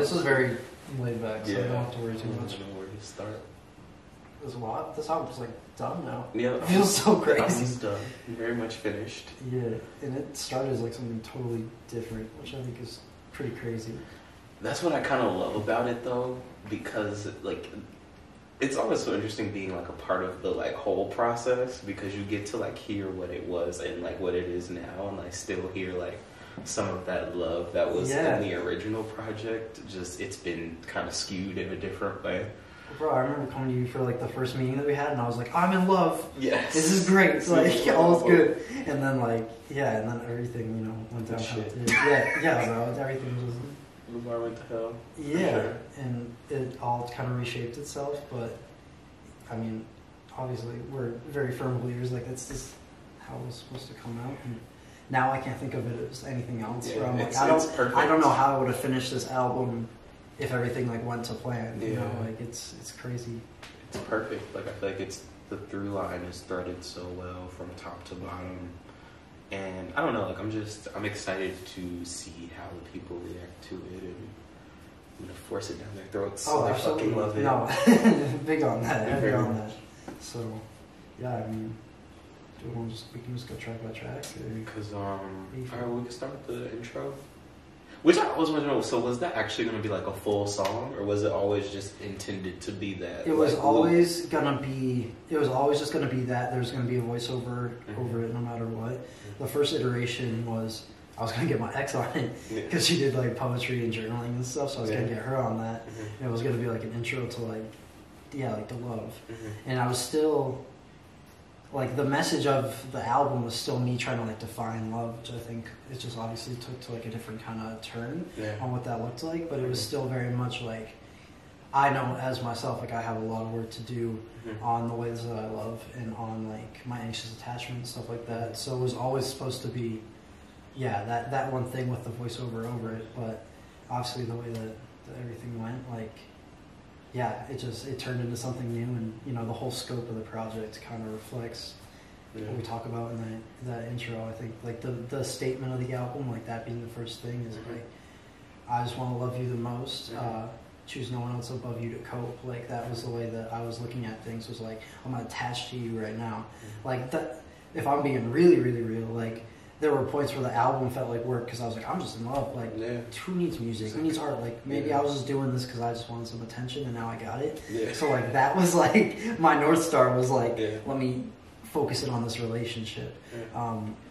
This is very laid back, so yeah. I don't have to worry too much. I don't know where to start. This album's like done now. Yeah, It feels so crazy. Album's done. Very much finished. Yeah, and it started as like something totally different, which I think is pretty crazy. That's what I kind of love about it, though, because like it's always so interesting being like a part of the like whole process, because you get to like hear what it was and like what it is now, and like still hear like some of that love that was in the original project. Just it's been kind of skewed in a different way. Bro, I remember coming to you for like the first meeting that we had, and I was like, I'm in love. Yes. This is great. It's like all's good. And then like and then everything, went down how it did. Yeah, bro, everything was The bar went to hell. Yeah, Sure. and it all kind of reshaped itself, but I mean, obviously we're very firm believers, like that's just how it was supposed to come out, and now I can't think of it as anything else. Yeah, where I'm like, perfect. I don't know how I would have finished this album if everything like went to plan. You know, like it's crazy. It's perfect. Like I feel like it's the through line is threaded so well from top to bottom. And I don't know, like I'm excited to see how the people react to it, and I'm gonna force it down their throats. Oh, I absolutely. fucking love it. No, big on that. Heavy on that. So, yeah, I mean, we can just go track by track. Because we can start with the intro. Which I was wondering, so was that actually going to be like a full song, or was it always just intended to be that? It was always just gonna be that. There's gonna be a voiceover over it no matter what. The first iteration was I was gonna get my ex on it because she did like poetry and journaling and stuff, so I was gonna get her on that. And it was gonna be like an intro to like the love. And I was still like, the message of the album was still me trying to like define love, which I think it just obviously took to like a different kind of turn on what that looked like, but it was still very much like, I know as myself, like I have a lot of work to do on the ways that I love and on like my anxious attachment and stuff like that. So it was always supposed to be, that one thing with the voiceover over it, but obviously the way that everything went, like, it turned into something new, and the whole scope of the project kind of reflects what we talk about in that intro. I think like the statement of the album, like that being the first thing, is like, I just want to love you the most, choose no one else above you to cope. Like that was the way that I was looking at things, was like, I'm attached to you right now. Like that, if I'm being really, really real, like there were points where the album felt like work because I was like, I'm just in love. Like, who needs music? Who needs art? Like, maybe I was just doing this because I just wanted some attention, and now I got it. So, like, that was, like, my North Star was, like, let me focus it on this relationship.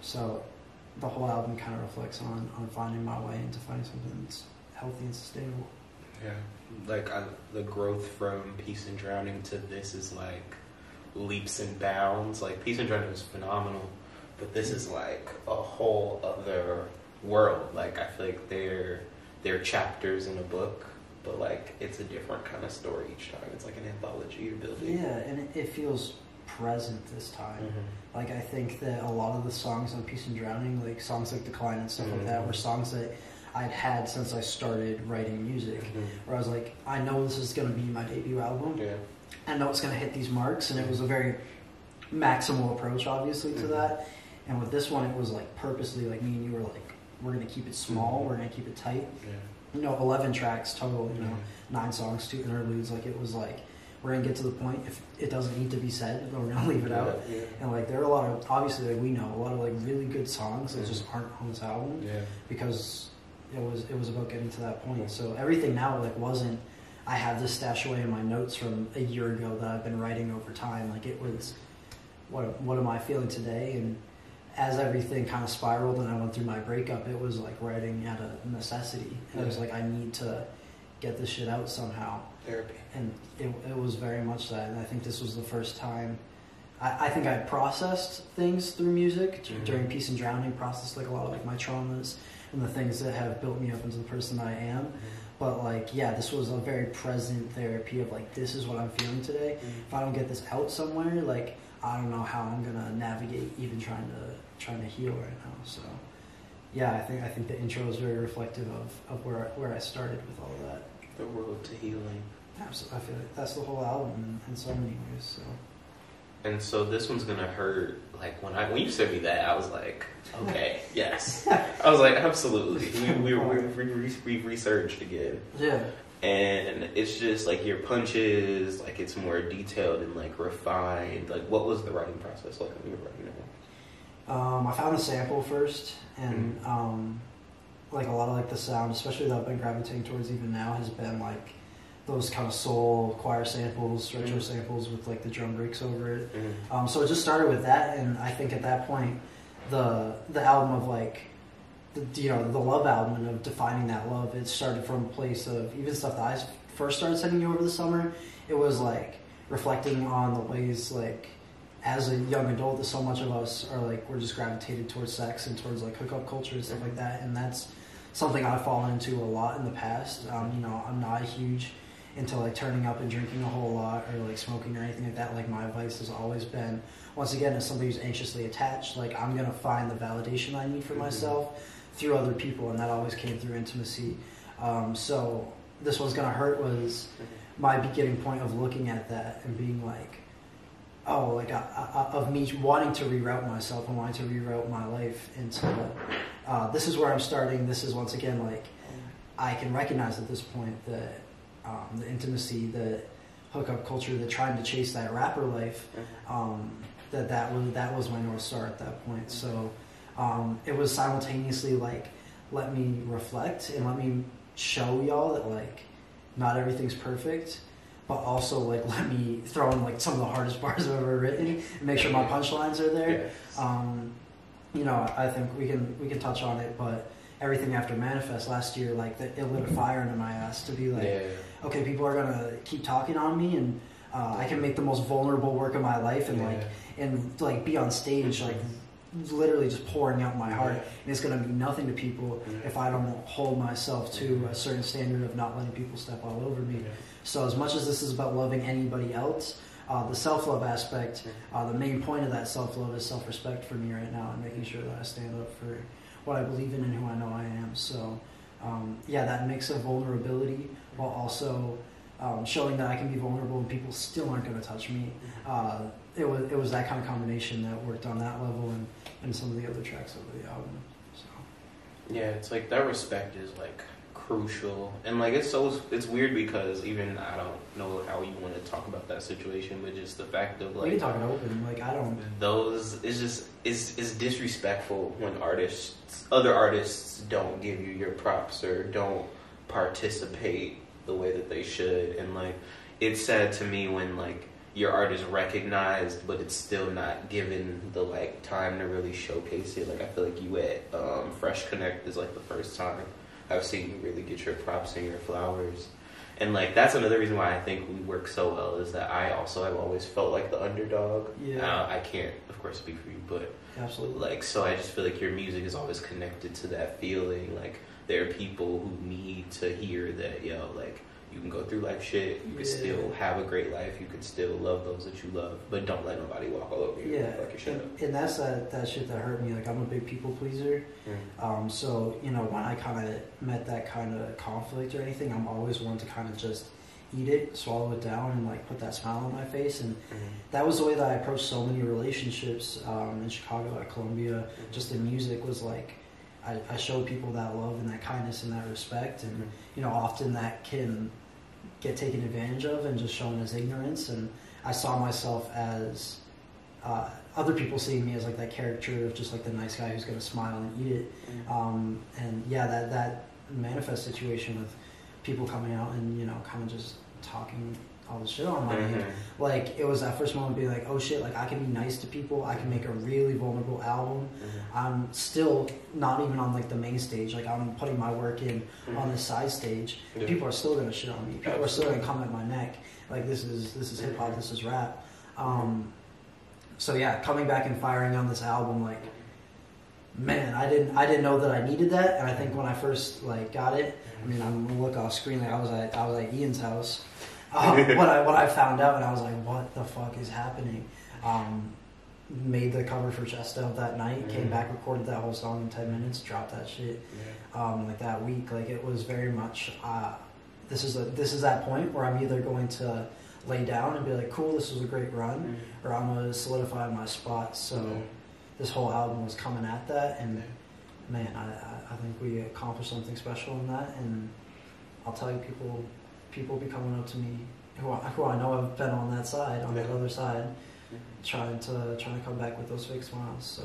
So, the whole album kind of reflects on finding my way into finding something that's healthy and sustainable. Yeah. Like, the growth from Peace and Drowning to this is, like, leaps and bounds. Like, Peace and Drowning was phenomenal. But this is like a whole other world. Like I feel like they're chapters in a book, but like it's a different kind of story each time. It's like an anthology you're building. Yeah, and it feels present this time. Like I think that a lot of the songs on Peace and Drowning, like songs like Decline and stuff like that, were songs that I'd had since I started writing music. Where I was like, I know this is going to be my debut album. I know it's going to hit these marks, and it was a very maximal approach, obviously, to that. And with this one, it was like purposely, like me and you were like, we're going to keep it small, we're going to keep it tight. 11 tracks total, 9 songs, 2 interludes. Like it was like, we're going to get to the point. If it doesn't need to be said, then we're going to leave it out. And like there are a lot of, obviously, like we know, a lot of like really good songs that just aren't on this album because it was about getting to that point. So everything now like wasn't, I have this stashed away in my notes from a year ago that I've been writing over time. Like it was, what am I feeling today? And as everything kind of spiraled and I went through my breakup, it was like writing out of necessity. And it was like, I need to get this shit out somehow. Therapy. And it was very much that. And I think this was the first time I think I processed things through music during Peace and Drowning, processed like a lot of like my traumas and the things that have built me up into the person I am. But like, this was a very present therapy of like, this is what I'm feeling today. If I don't get this out somewhere, like, I don't know how I'm gonna navigate even trying to heal right now. So I think the intro is very reflective of where I started with all of that. The road to healing. Absolutely. I feel like that's the whole album in so many ways. So And so this one's gonna hurt. Like when you sent me that, I was like, okay, yes. I was like, absolutely. We've researched again. Yeah. And it's just like your punches, like it's more detailed and like refined. Like, what was the writing process like when you were writing it? I found the sample first, and like a lot of like the sound, especially that I've been gravitating towards even now, has been like those kind of soul choir samples, retro samples with like the drum breaks over it. So it just started with that, and I think at that point, the album of like, the love album and of defining that love, it started from a place of even stuff that I first started sending you over the summer. It was like reflecting on the ways like as a young adult that so much of us are like, we're just gravitated towards sex and towards like hookup culture and stuff like that, and that's something I've fallen into a lot in the past. I'm not huge into like turning up and drinking a whole lot or like smoking or anything like that. Like my vice has always been, once again, as somebody who's anxiously attached, like I'm gonna find the validation I need for myself through other people, and that always came through intimacy. So This One's Gonna Hurt was my beginning point of looking at that and being like, oh, like of me wanting to reroute myself and wanting to reroute my life into this is where I'm starting. This is, once again, like I can recognize at this point that the intimacy, the hookup culture, the trying to chase that rapper life, that was my North Star at that point. So it was simultaneously like, let me reflect and let me show y'all that like not everything's perfect, but also like let me throw in like some of the hardest bars I've ever written and make sure my punchlines are there. Yes. I think we can touch on it, but everything after Manifest last year, like it lit a fire into my ass to be like, okay, people are gonna keep talking on me, and I can make the most vulnerable work of my life and be on stage like literally just pouring out my heart, and it's going to mean nothing to people if I don't hold myself to a certain standard of not letting people step all over me. So as much as this is about loving anybody else, the self-love aspect, the main point of that self-love is self-respect for me right now, and making sure that I stand up for what I believe in and who I know I am. So that mix of vulnerability while also showing that I can be vulnerable and people still aren't going to touch me. It was that kind of combination that worked on that level and some of the other tracks of the album. So yeah, it's like that respect is like crucial, and like it's weird because even I don't know how you want to talk about that situation, but just the fact of like we can talk it open. Like I don't. Those it's disrespectful when other artists don't give you your props or don't participate the way that they should, and like it's sad to me when like your art is recognized but it's still not given the like time to really showcase it. Like I feel like you at Fresh Connect is like the first time I've seen you really get your props and your flowers, and like that's another reason why I think we work so well, is that I also have always felt like the underdog. I can't of course speak for you, but absolutely, like, so I just feel like your music is always connected to that feeling. Like there are people who need to hear that, like you can go through life shit, you can still have a great life, you can still love those that you love, but don't let nobody walk all over you. Like your shit up. And that's that shit that hurt me. Like I'm a big people pleaser. So when I kind of met that kind of conflict or anything, I'm always one to kind of just eat it, swallow it down, and like put that smile on my face. And that was the way that I approached so many relationships in Chicago, at Columbia. Just in music was like, I showed people that love and that kindness and that respect, and often that can get taken advantage of and just shown as ignorance. And I saw myself as other people seeing me as like that character of just like the nice guy who's going to smile and eat it. That Manifest situation with people coming out and kind of just talking all the shit on my name. Like it was that first moment being like, oh shit, like I can be nice to people, I can make a really vulnerable album. I'm still not even on like the main stage, like I'm putting my work in on the side stage. People are still gonna shit on me, people are still gonna come at my neck, like this is hip hop, this is rap. So yeah, coming back and firing on this album, like man, I didn't know that I needed that. And I think when I first like got it, I mean, I'm gonna look off screen, like I was at Ian's house when I found out, and I was like, what the fuck is happening? Made the cover for Chesto that night, came back, recorded that whole song in 10 minutes, dropped that shit like that week. Like it was very much this is that point where I'm either going to lay down and be like, cool, this was a great run, or I'm going to solidify my spot. So this whole album was coming at that, and man, I think we accomplished something special in that. And I'll tell you, people be coming up to me who I know have been on that side, on that other side, trying to come back with those fake smiles. So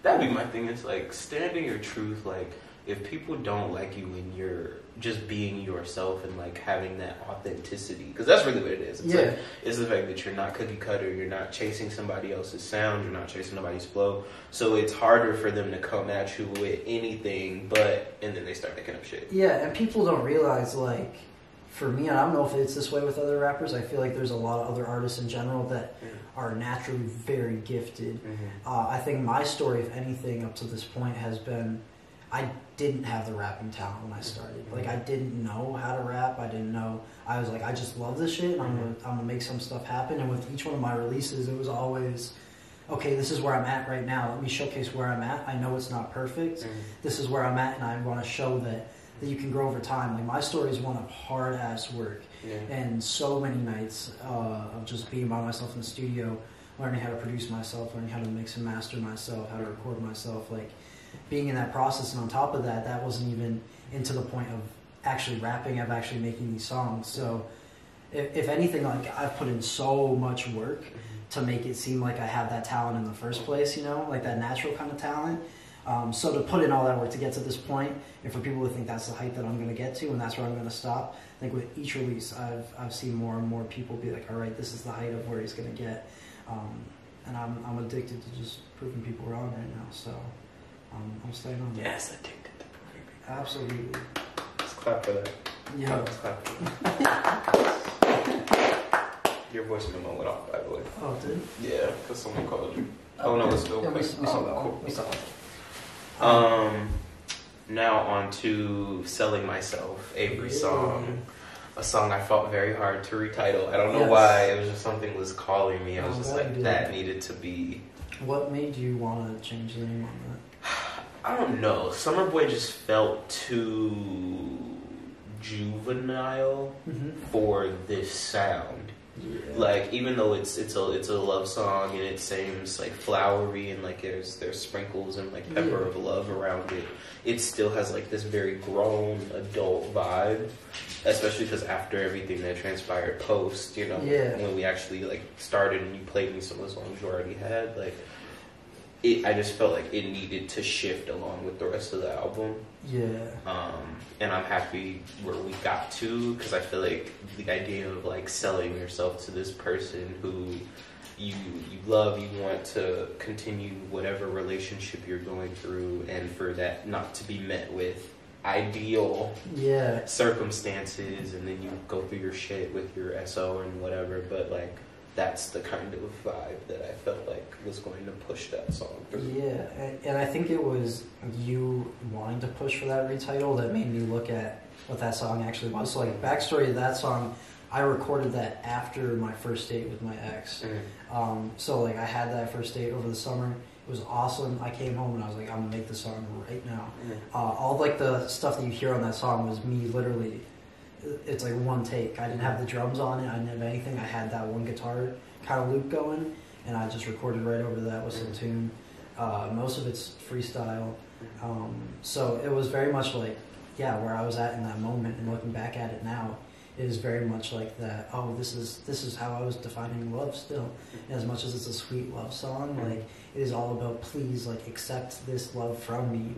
that'd be my thing. It's like standing your truth. Like if people don't like you when you're just being yourself and like having that authenticity, because that's really what it is. It's like, it's the fact that you're not cookie cutter, you're not chasing somebody else's sound, you're not chasing nobody's flow. So it's harder for them to come at you with anything, and then they start making up shit. Yeah, and people don't realize, like, for me, and I don't know if it's this way with other rappers, I feel like there's a lot of other artists in general that are naturally very gifted. I think my story, if anything, up to this point has been, I didn't have the rapping talent when I started. Like, I didn't know how to rap. I didn't know. I was like, I just love this shit, and I'm gonna make some stuff happen. And with each one of my releases, it was always, okay, this is where I'm at right now. Let me showcase where I'm at. I know it's not perfect. This is where I'm at, and I want to show that you can grow over time. Like, my story is one of hard-ass work. And so many nights of just being by myself in the studio, learning how to produce myself, learning how to mix and master myself, how to record myself, like, being in that process. And on top of that, that wasn't even into the point of actually rapping, of actually making these songs. So if anything, like, I've put in so much work to make it seem like I have that talent in the first place, you know, like that natural kind of talent. So to put in all that work to get to this point, and for people to think that's the height that I'm going to get to and that's where I'm going to stop, I think with each release I've seen more and more people be like, all right, this is the height of where he's going to get. And I'm addicted to just proving people wrong right now. So I'm staying on that. Yes, addicted to proving people. Absolutely. Let's clap for that. Yeah. Let's clap for that. Your voice memo went off, by the way. Oh, it did? Yeah, because someone called you. Oh, no, it's still we saw that one. Cool. We saw that. Now on to Selling Myself, Avery song. A song I fought very hard to retitle. I don't know why. It was just something was calling me. I was just like, that needed to be. What made you want to change the name on that? I don't know. Summer Boy just felt too juvenile for this sound. Yeah. Like, even though it's a love song and it seems like flowery and like there's sprinkles and like pepper of love around it, it still has like this very grown adult vibe, especially because after everything that transpired post, you know, when we actually like started and you played me some of the songs you already had, like I just felt like it needed to shift along with the rest of the album. And I'm happy where we got to, because I feel like the idea of like selling yourself to this person who you love, you want to continue whatever relationship you're going through, and for that not to be met with ideal circumstances, and then you go through your shit with your SO and whatever, but like that's the kind of vibe that I felt like was going to push that song through. Yeah, and I think it was you wanting to push for that retitle that made me look at what that song actually was. So, like, backstory of that song, I recorded that after my first date with my ex. So, like, I had that first date over the summer. It was awesome. I came home and I was like, I'm going to make the song right now. All, like, the stuff that you hear on that song was me literally... It's like one take. I didn't have the drums on it. I didn't have anything. I had that one guitar kind of loop going, and I just recorded right over that with some tune. Most of it's freestyle. So it was very much like, where I was at in that moment, and looking back at it now, it is very much like that. Oh, this is how I was defining love still. And as much as it's a sweet love song, like, it is all about, please, like, accept this love from me,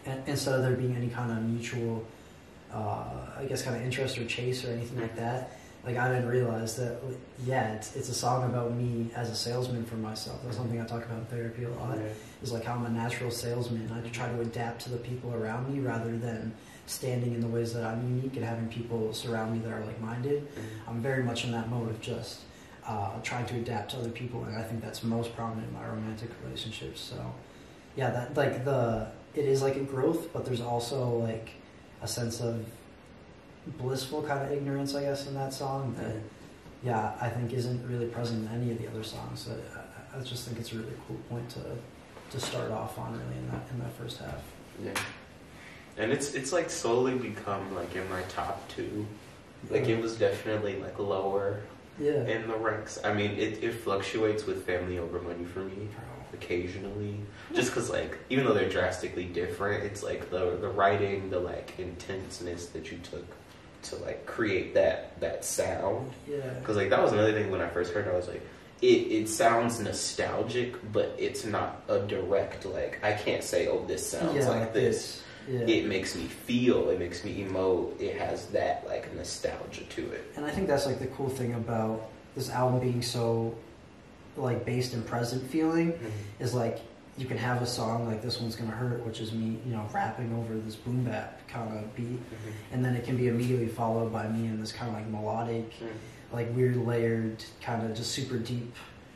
and instead of there being any kind of mutual I guess kind of interest or chase or anything like that. Like, I didn't realize that, it's a song about me as a salesman for myself. That's something I talk about in therapy a lot, is like how I'm a natural salesman. I try to adapt to the people around me rather than standing in the ways that I'm unique and having people surround me that are like-minded. I'm very much in that mode of just trying to adapt to other people, and I think that's most prominent in my romantic relationships. So, that like it is like a growth, but there's also like a sense of blissful kind of ignorance, I guess, in that song that, I think isn't really present in any of the other songs. So I just think it's a really cool point to start off on, really, in that first half. Yeah, and it's like slowly become like in my top 2 Like it was definitely like lower in the ranks. I mean, it fluctuates with Family Over Money for me occasionally, just because like even though they're drastically different, it's like the writing, the like intenseness that you took to like create that sound. Because like that was another thing when I first heard it, I was like, it sounds nostalgic, but it's not a direct like I can't say, oh, this sounds like this. It makes me feel, it makes me emote, it has that like nostalgia to it. And I think that's like the cool thing about this album being so like based in present feeling is like you can have a song like This One's Gonna Hurt, which is me, you know, rapping over this boom bap kind of beat, and then it can be immediately followed by me in this kind of like melodic, like weird layered, kind of just super deep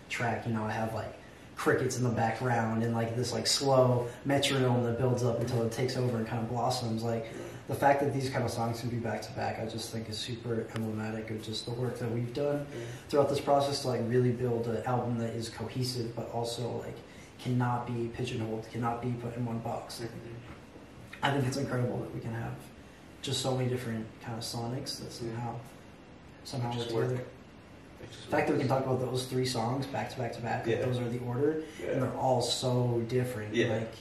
track. You know, I have like crickets in the background and like this like slow metronome that builds up until it takes over and kind of blossoms. Like the fact that these kind of songs can be back to back, I just think is super emblematic of just the work that we've done throughout this process to like really build an album that is cohesive but also like cannot be pigeonholed, cannot be put in one box. I think it's incredible that we can have just so many different kind of sonics that somehow work together. The fact that we can talk about those 3 songs back to back to back, like those are the order, and they're all so different. Like,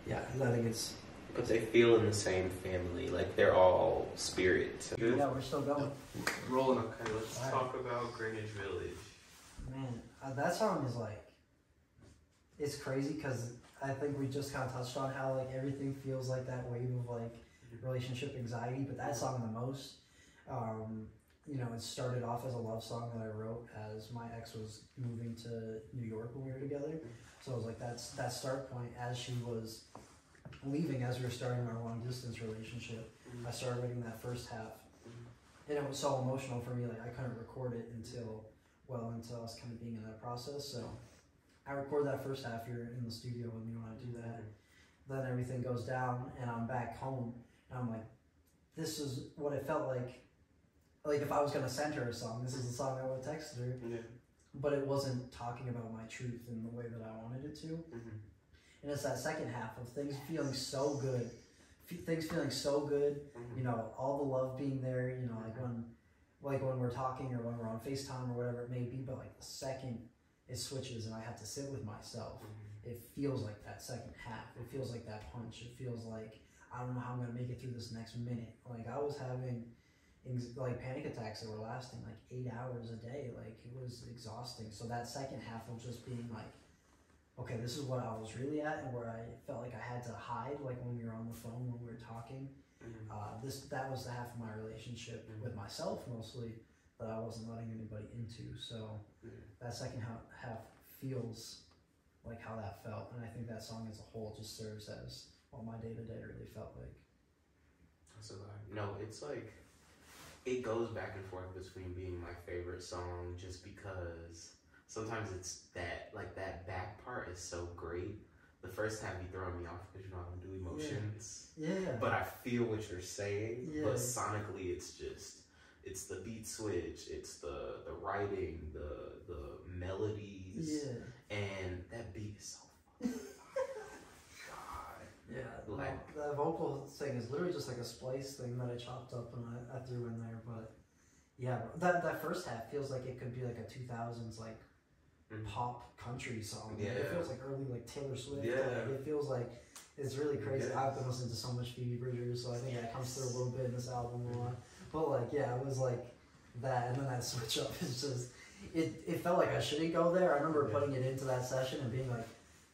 I think it's. But they feel in the same family, like they're all spirits. Yeah, we're still going. Rolling. Okay, let's talk about Greenwich Village. Man, that song is like, it's crazy because I think we just kind of touched on how like everything feels like that wave of like relationship anxiety, but that song the most. You know, it started off as a love song that I wrote as my ex was moving to New York when we were together. So it was like that start point as she was leaving, as we were starting our long distance relationship. I started writing that first half. And it was so emotional for me, like I couldn't record it until us kind of being in that process. So I record that first half here in the studio with me when I do that. Then everything goes down and I'm back home and I'm like, this is what it felt like. Like if I was gonna send her a song, this is the song I would text her. But it wasn't talking about my truth in the way that I wanted it to. And it's that second half of things feeling so good. You know, all the love being there, you know, like when we're talking or when we're on FaceTime or whatever it may be, but like the second it switches and I have to sit with myself, it feels like that second half. It feels like that punch. It feels like I don't know how I'm gonna make it through this next minute. Like I was having like panic attacks that were lasting like 8 hours a day. Like it was exhausting. So that second half of just being like, okay, this is what I was really at, and where I felt like I had to hide, like when we were on the phone, when we were talking. That was the half of my relationship with myself mostly that I wasn't letting anybody into. So that second half feels like how that felt, and I think that song as a whole just serves as what my day to day really felt like. So no, it's like. It goes back and forth between being my favorite song just because sometimes it's that, like that back part is so great. The first half be throwing me off because you know I don't do emotions. But I feel what you're saying. But sonically it's the beat switch, it's the writing, the melodies. And that beat is so fun. Like the vocal thing is literally just like a splice thing that I chopped up and I threw in there. But yeah, that first half feels like it could be like a 2000s like pop country song. It feels like early like Taylor Swift. Like, it feels like it's really crazy. I've been listening to so much Phoebe Bridgers, so I think that comes through a little bit in this album a lot. But like it was like that, and then that switch up is just it felt like I shouldn't go there. I remember putting it into that session and being like,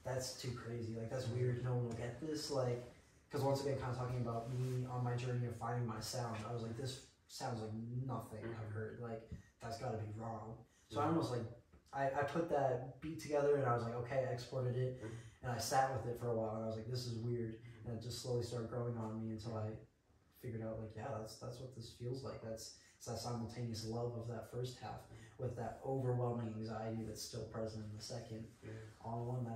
that's too crazy, like that's weird, no one will get this, like, because once again, kind of talking about me on my journey of finding my sound, I was like, this sounds like nothing I've heard, like, that's gotta be wrong. So I almost like, I put that beat together and I was like, okay, I exported it, and I sat with it for a while, and I was like, this is weird, and it just slowly started growing on me until I figured out, like, yeah, that's what this feels like. It's that simultaneous love of that first half with that overwhelming anxiety that's still present in the second. All in one,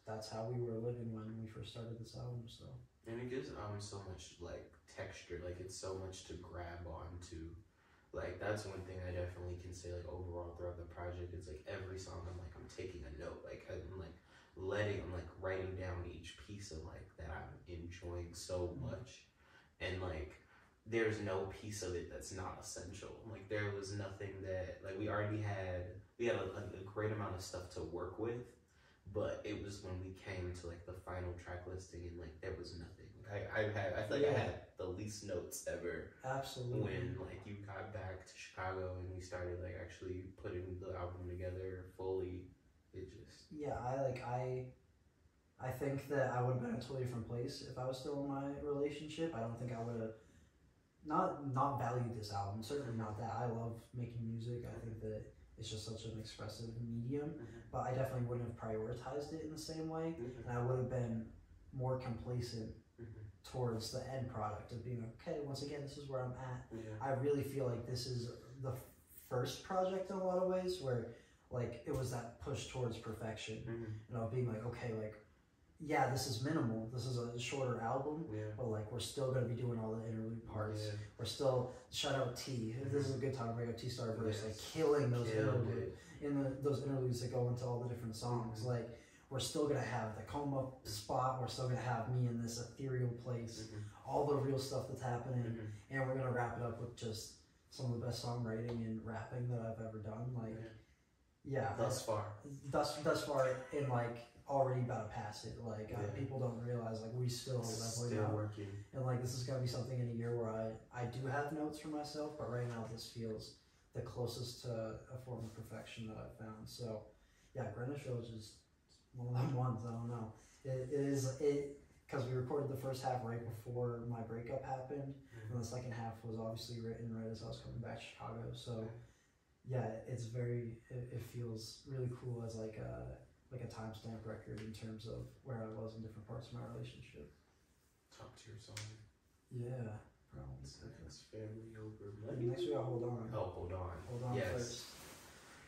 that's how we were living when we first started this album. So, and it gives so much like texture, like it's so much to grab onto. Like that's one thing I definitely can say, like overall throughout the project, it's like every song I'm taking a note, like I'm writing down each piece of like that I'm enjoying so much, and like there's no piece of it that's not essential. Like there was nothing that like we had a great amount of stuff to work with, but it was when we came to like the final track listing and like there was nothing. I feel like I had the least notes ever. Absolutely. When like you got back to Chicago and we started like actually putting the album together fully, it just I think that I would have been in a totally different place if I was still in my relationship. I don't think I would have not valued this album. Certainly not that. I love making music. I think that it's just such an expressive medium, but I definitely wouldn't have prioritized it in the same way, and I would have been more complacent towards the end product of being like, okay, once again, this is where I'm at. I really feel like this is the first project in a lot of ways where like it was that push towards perfection, you know, being like, okay, like, yeah, this is minimal. This is a shorter album, but like we're still gonna be doing all the interlude parts. We're still shout out T. This is a good time to bring up T Star verse, like killing those interludes those interludes that go into all the different songs. Like we're still gonna have the coma spot. We're still gonna have me in this ethereal place. All the real stuff that's happening, and we're gonna wrap it up with just some of the best songwriting and rapping that I've ever done. Like, thus far, in like. Already about to pass it. Like people don't realize like we still working, and like this is gonna be something in a year where I do have notes for myself, but right now this feels the closest to a form of perfection that I've found. So yeah, Greenwich Village is one of them ones. I don't know. It is because we recorded the first half right before my breakup happened, and the second half was obviously written right as I was coming back to Chicago. So yeah, it's it feels really cool as like a timestamp record in terms of where I was in different parts of my relationship. Top tier song. Yeah, bro. It's family over money. Next we got Hold On. Oh, Hold On. Hold On first.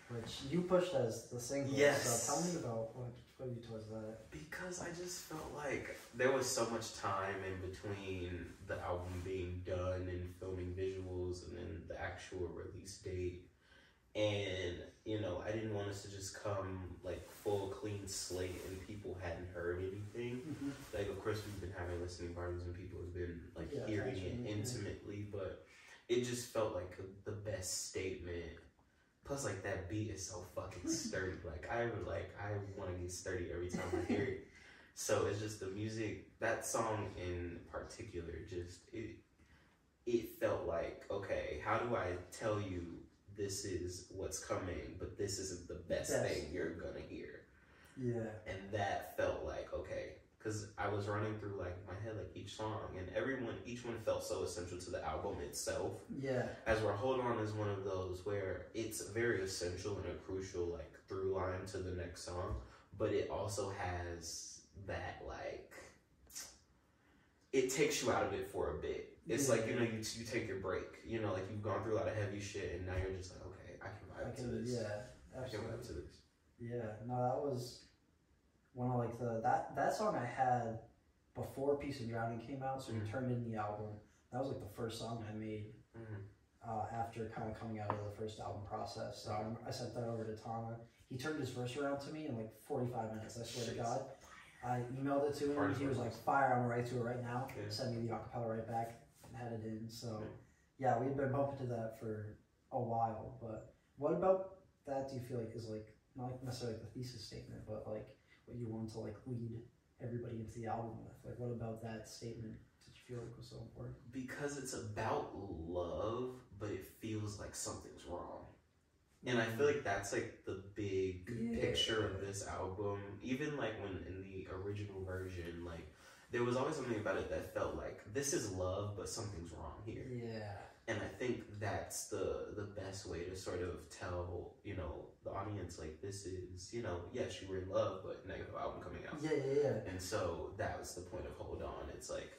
Which you pushed as the single. Yes. So tell me about what you towards that. Because I just felt like there was so much time in between the album being done and filming visuals and then the actual release date. And, you know, I didn't want us to just come, like, full, clean slate and people hadn't heard anything. Like, of course, we've been having listening parties and people have been, like, hearing it intimately. But it just felt like the best statement. Plus, like, that beat is so fucking sturdy. I want to get sturdy every time I hear it. So it's just the music, that song in particular, just, it felt like, okay, how do I tell you this is what's coming, but this isn't the best thing you're gonna hear. Yeah. And that felt like, okay, because I was running through like my head like each song, and each one felt so essential to the album itself. Yeah. As where Hold On is one of those where it's very essential and a crucial like through line to the next song, but it also has that like it takes you out of it for a bit. It's like, you know, you take your break. You know, like you've gone through a lot of heavy shit and now you're just like, okay, I can vibe to this. Yeah, absolutely. I can vibe to this. Yeah, no, that was one of like that song I had before Peace and Drowning came out, so we turned in the album. That was like the first song I made after kind of coming out of the first album process. So I sent that over to Tana. He turned his verse around to me in like 45 minutes, I swear to God. I emailed it to him. He was like, fire, I'm right to it right now. Send me the acapella right back. Had it in. So yeah, we've been bumping to that for a while. But what about that do you feel like is like not like necessarily like the thesis statement, but like what you want to like lead everybody into the album with? Like what about that statement did you feel like was so important? Because it's about love, but it feels like something's wrong. And I feel like that's like the big picture of this album. Even like when in the original version, like there was always something about it that felt like this is love, but something's wrong here. Yeah. And I think that's the best way to sort of tell, you know, the audience like this is, you know, yes, you were in love, but negative album coming out. Yeah. And so that was the point of Hold On. It's like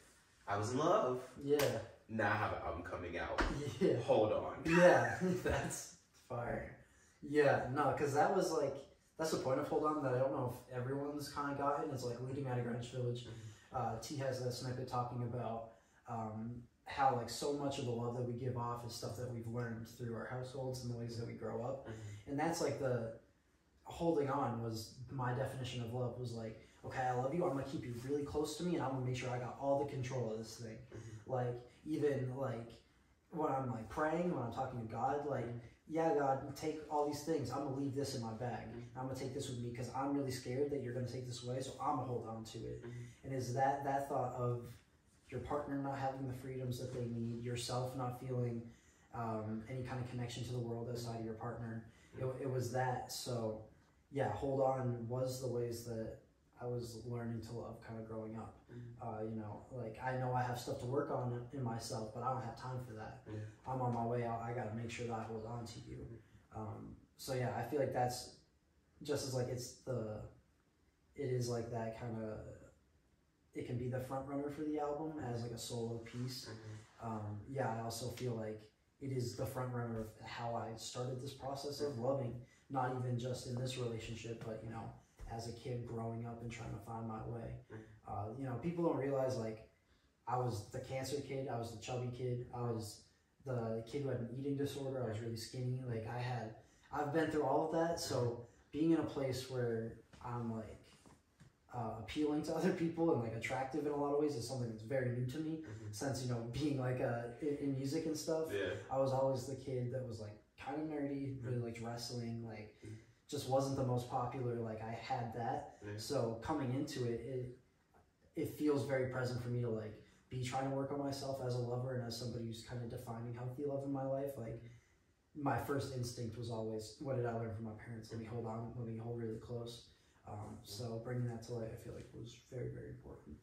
I was in love. Yeah. Now I have an album coming out. Yeah. Hold on. Yeah. That's fire. Yeah, no, because that was like, that's the point of Hold On that I don't know if everyone's kind of gotten. It's like leading out of Greenwich Village. T has that snippet talking about how like so much of the love that we give off is stuff that we've learned through our households and the ways that we grow up. And that's like the holding on was my definition of love was like, okay, I love you. I'm going to keep you really close to me and I'm going to make sure I got all the control of this thing. Like, even like when I'm like praying, when I'm talking to God, like, yeah, God, take all these things. I'm gonna leave this in my bag. I'm gonna take this with me because I'm really scared that you're gonna take this away. So I'm gonna hold on to it. And is that thought of your partner not having the freedoms that they need, yourself not feeling any kind of connection to the world outside of your partner. It was that. So yeah, hold on was the ways that I was learning to love kind of growing up. You know, like I know I have stuff to work on in myself, but I don't have time for that. I'm on my way out. I got to make sure that I hold on to you. So yeah, I feel like that's just as like it is like that kind of, it can be the front runner for the album as like a solo piece. Yeah, I also feel like it is the front runner of how I started this process of loving, not even just in this relationship, but you know, as a kid growing up and trying to find my way. You know, people don't realize like I was the cancer kid, I was the chubby kid, I was the kid who had an eating disorder, I was really skinny. Like I've been through all of that. So being in a place where I'm like appealing to other people and like attractive in a lot of ways is something that's very new to me. Since, you know, being like in music and stuff, I was always the kid that was like kind of nerdy, really liked wrestling, like just wasn't the most popular. Like I had that. So coming into it feels very present for me to like be trying to work on myself as a lover and as somebody who's kind of defining healthy love in my life. Like my first instinct was always, what did I learn from my parents? Let me hold on, let me hold really close. So bringing that to light, I feel like was very, very important.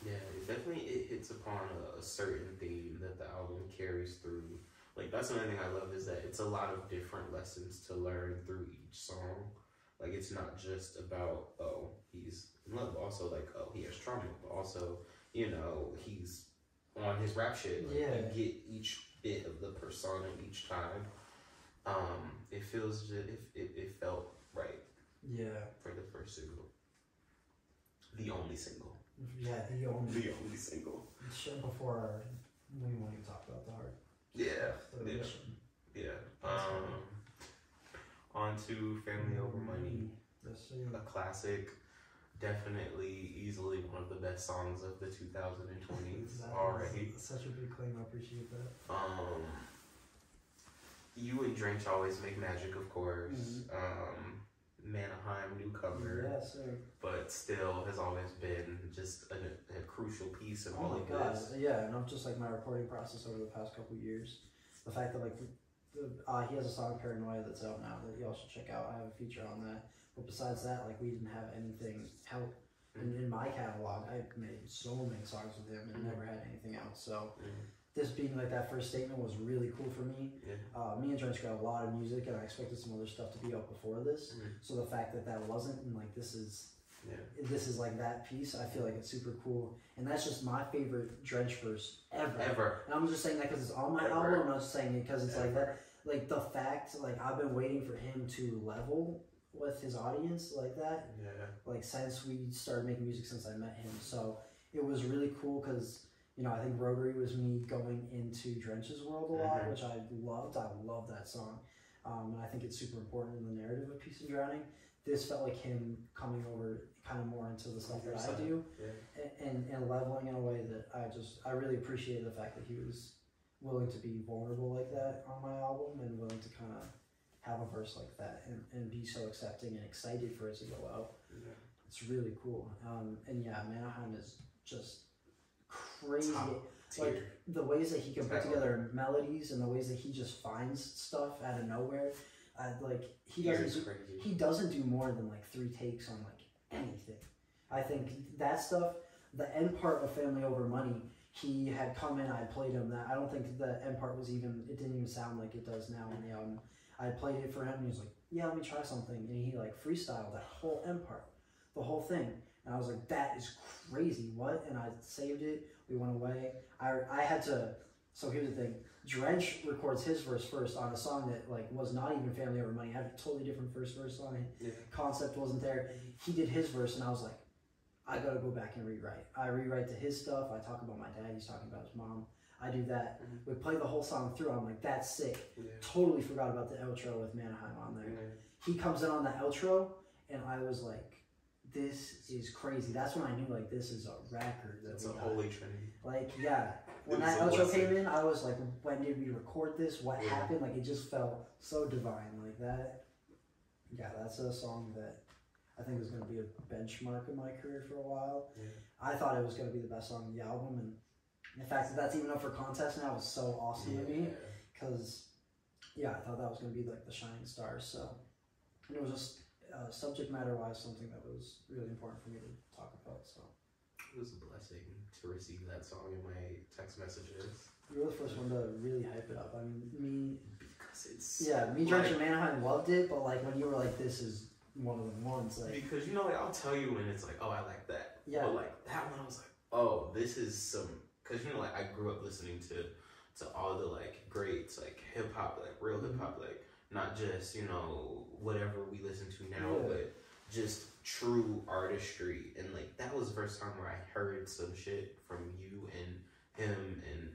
Yeah, it hits upon a certain theme that the album carries through. Like that's another thing I love is that it's a lot of different lessons to learn through each song. Like it's not just about, oh, he's in love, but also like, oh, he has trauma, but also, you know, he's on his rap shit. Like, you get each bit of the persona each time. It feels just, it felt right. Yeah. For the first single. The only single. Yeah, the only single. Before we won't even talk about the hard. Yeah. On to Family Over Money. A classic. Definitely, easily one of the best songs of the 2020s already. Such a big claim. I appreciate that. You and Drench always make magic, of course. Manaheim newcomer, yes, sir. But still has always been just a crucial piece in all of this. Yeah, not just like my recording process over the past couple years. The fact that like he has a song Paranoia that's out now that y'all should check out. I have a feature on that. But besides that, like we didn't have anything out in my catalog. I made so many songs with him and never had anything out. So this being like that first statement was really cool for me. Me and Drench got a lot of music and I expected some other stuff to be out before this. So the fact that wasn't, and like this is like that piece, I feel like it's super cool. And that's just my favorite Drench verse ever. And I'm just saying that because it's on my album. I'm not just saying it because it's like that. Like the fact, like I've been waiting for him to level with his audience like that. Like since we started making music, since I met him. So it was really cool because, you know, I think Rotary was me going into Drench's world a lot, which I loved. I love that song. And I think it's super important in the narrative of Peace and Drowning. This felt like him coming over kind of more into the stuff that I do and leveling in a way that I really appreciated the fact that he was willing to be vulnerable like that on my album and willing to kind of have a verse like that and be so accepting and excited for it to go out. It's really cool. And yeah, Manaheim is just crazy. Like the ways that he can put together melodies and the ways that he just finds stuff out of nowhere. Like he doesn't do more than like 3 takes on like anything. I think that stuff, the end part of Family Over Money, he had come in, I had played him that. I don't think the end part was even, it didn't even sound like it does now on the album. I had played it for him and he was like, yeah, let me try something. And he like freestyled that whole end part, the whole thing. And I was like, that is crazy, what? And I saved it, we went away. I had to, so here's the thing. Drench records his verse first on a song that like was not even Family Over Money, had a totally different first verse on it. Concept wasn't there. He did his verse and I was like, I gotta go back and rewrite. I rewrite to his stuff. I talk about my dad, he's talking about his mom. I do that. We play the whole song through. I'm like, that's sick. Totally forgot about the outro with Manaheim on there. He comes in on the outro and I was like, this is crazy. That's when I knew, like, this is a record. It's a holy trinity. Like, yeah. When that outro came in, I was like, when did we record this? What happened? Like, it just felt so divine. Like, that. Yeah, that's a song that I think is going to be a benchmark in my career for a while. Yeah. I thought it was going to be the best song on the album, and the fact that that's even up for contest now is so awesome to me, because, I thought that was going to be, like, the shining star. So, and it was just, subject matter-wise, something that was really important for me to talk about, so. It was a blessing to receive that song in my text messages. You were the first one to really hype it up. I mean, me... Because it's... Yeah, me, George, and Manheim loved it, but, like, when you were like, this is one of the ones, like... Because, like, I'll tell you when it's like, oh, I like that. Yeah. But, like, that one, I was like, oh, this is some... Because, like, I grew up listening to all the, like, greats, like, hip-hop, like, real hip-hop, like, not just, whatever we listen to now, but just true artistry. And, like, that was the first time where I heard some shit from you and him, and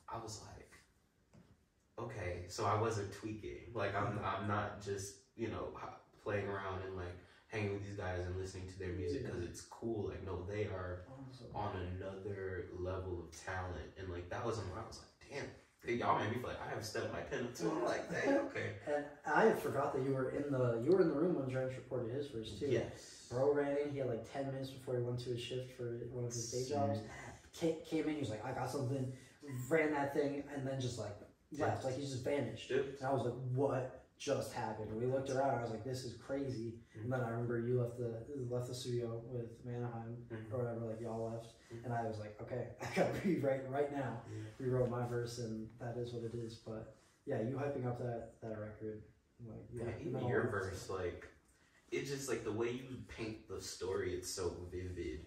I was like, okay, so I wasn't tweaking. Like, I'm not just, playing around and, like, hanging with these guys and listening to their music because it's cool. Like, no, they are on another level of talent. And, like, that was when I was like, damn, y'all made me feel like I haven't stepped my pen up to him. Like, dang, okay. And I forgot that you were in the room when Drench recorded his verse too. Yes. Bro ran in, he had like 10 minutes before he went to his shift for one of his day jobs. Came in, he was like, I got something, ran that thing, and then just like left. Like, he just vanished. And I was like, what just happened? And we looked around, and I was like, this is crazy. And then I remember you left the studio with Manheim or whatever, like, y'all left. And I was like, okay, I gotta rewrite right now. Rewrote my verse, and that is what it is. But yeah, you hyping up that record, like, even your verse, like, it's just like the way you paint the story, it's so vivid.